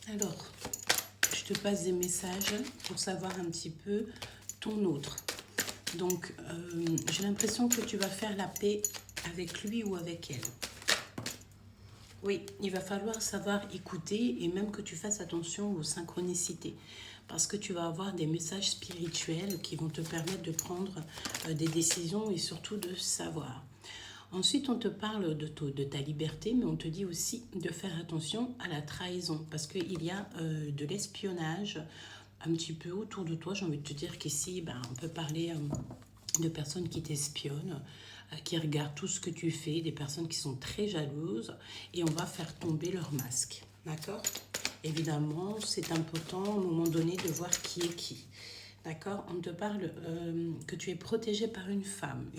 Alors, je te passe des messages pour savoir un petit peu ton autre. Donc, j'ai l'impression que tu vas faire la paix avec lui ou avec elle. Oui, il va falloir savoir écouter et même que tu fasses attention aux synchronicités. Parce que tu vas avoir des messages spirituels qui vont te permettre de prendre des décisions et surtout de savoir. Ensuite, on te parle de ta liberté, mais on te dit aussi de faire attention à la trahison, parce qu'il y a de l'espionnage un petit peu autour de toi. J'ai envie de te dire qu'ici, ben, on peut parler de personnes qui t'espionnent, qui regardent tout ce que tu fais, des personnes qui sont très jalouses, et on va faire tomber leur masque. D'accord? Évidemment, c'est important à un moment donné de voir qui est qui. D'accord? On te parle que tu es protégé par une femme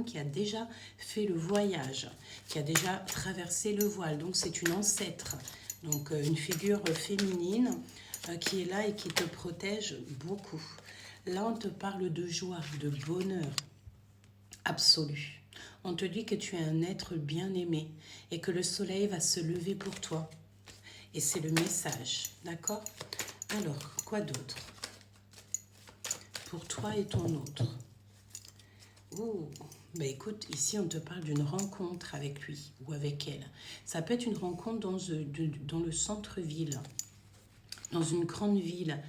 qui a déjà fait le voyage, qui a déjà traversé le voile. Donc c'est une ancêtre, donc une figure féminine qui est là et qui te protège beaucoup. Là, on te parle de joie, de bonheur absolu. On te dit que tu es un être bien-aimé et que le soleil va se lever pour toi. Et c'est le message, d'accord? Alors, quoi d'autre? Pour toi et ton autre. Oh, bah écoute, ici on te parle d'une rencontre avec lui ou avec elle. Ça peut être une rencontre dans le centre-ville, dans une grande ville,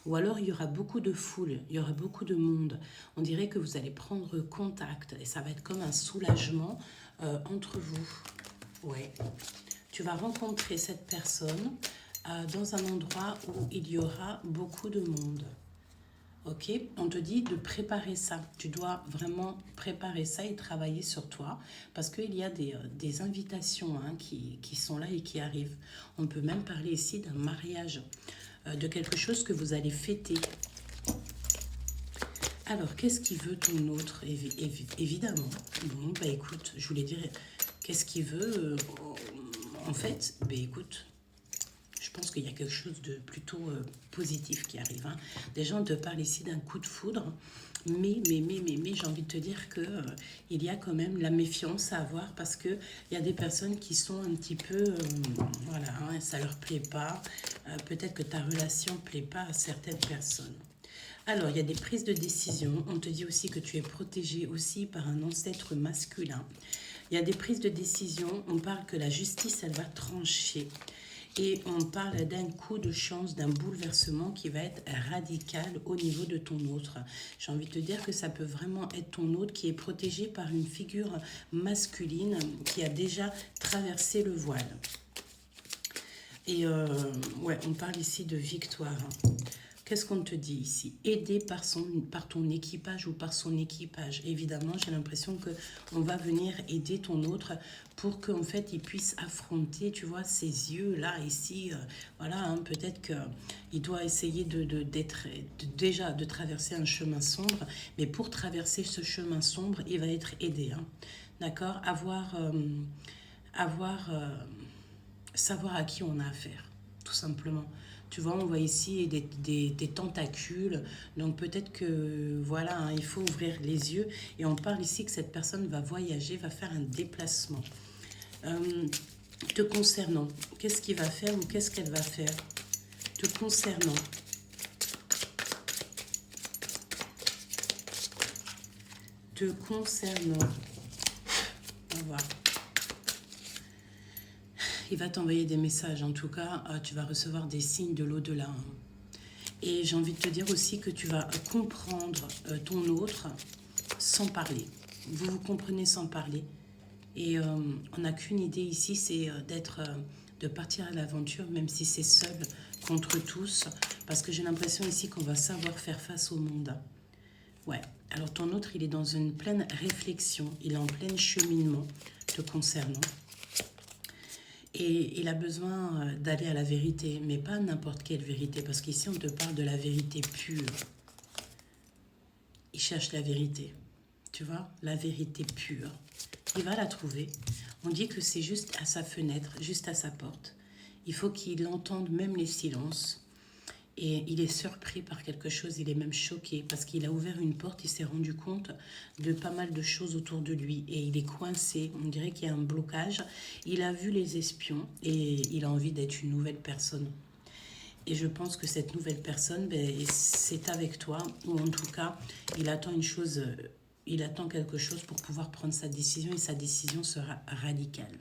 ou alors il y aura beaucoup de foule, il y aura beaucoup de monde. On dirait que vous allez prendre contact et ça va être comme un soulagement entre vous. Ouais. Tu vas rencontrer cette personne dans un endroit où il y aura beaucoup de monde. Ok, on te dit de préparer ça. Tu dois vraiment préparer ça et travailler sur toi parce qu'il y a des invitations qui sont là et qui arrivent. On peut même parler ici d'un mariage, de quelque chose que vous allez fêter. Alors, qu'est-ce qu'il veut ton autre? Évidemment. Bon, bah écoute, je voulais dire, qu'est-ce qu'il veut en fait, bah écoute, je pense qu'il y a quelque chose de plutôt positif qui arrive. Hein. Déjà, on te parle ici d'un coup de foudre, mais j'ai envie de te dire que il y a quand même la méfiance à avoir parce que il y a des personnes qui sont un petit peu, voilà, hein, ça leur plaît pas. Peut-être que ta relation plaît pas à certaines personnes. Alors, il y a des prises de décision. On te dit aussi que tu es protégé aussi par un ancêtre masculin. Il y a des prises de décision. On parle que la justice, elle va trancher. Et on parle d'un coup de chance, d'un bouleversement qui va être radical au niveau de ton autre. J'ai envie de te dire que ça peut vraiment être ton autre qui est protégé par une figure masculine qui a déjà traversé le voile. Et ouais, on parle ici de victoire. Qu'est-ce qu'on te dit ici? Aider par ton équipage ou par son équipage. Évidemment, j'ai l'impression qu'on va venir aider ton autre pour qu'en fait, il puisse affronter, tu vois, ses yeux là, ici. Voilà, hein, peut-être qu'il doit essayer déjà de traverser un chemin sombre. Mais pour traverser ce chemin sombre, il va être aidé. Hein, d'accord? Savoir à qui on a affaire, tout simplement. Tu vois, on voit ici des tentacules. Donc peut-être que, voilà, hein, il faut ouvrir les yeux. Et on parle ici que cette personne va voyager, va faire un déplacement. Te concernant, qu'est-ce qu'il va faire ou qu'est-ce qu'elle va faire? Te concernant. Te concernant. On va voir. Il va t'envoyer des messages. En tout cas, tu vas recevoir des signes de l'au-delà. Hein. Et j'ai envie de te dire aussi que tu vas comprendre ton autre sans parler. Vous vous comprenez sans parler. Et on n'a qu'une idée ici, c'est de partir à l'aventure, même si c'est seul contre tous. Parce que j'ai l'impression ici qu'on va savoir faire face au monde. Ouais. Alors ton autre, il est dans une pleine réflexion. Il est en plein cheminement te concernant. Et il a besoin d'aller à la vérité, mais pas n'importe quelle vérité, parce qu'ici on te parle de la vérité pure. Il cherche la vérité, tu vois, la vérité pure. Il va la trouver. On dit que c'est juste à sa fenêtre, juste à sa porte. Il faut qu'il entende même les silences. Et il est surpris par quelque chose, il est même choqué parce qu'il a ouvert une porte, il s'est rendu compte de pas mal de choses autour de lui et il est coincé, on dirait qu'il y a un blocage. Il a vu les espions et il a envie d'être une nouvelle personne. Et je pense que cette nouvelle personne, ben, c'est avec toi, ou en tout cas, il attend une chose, il attend quelque chose pour pouvoir prendre sa décision, et sa décision sera radicale.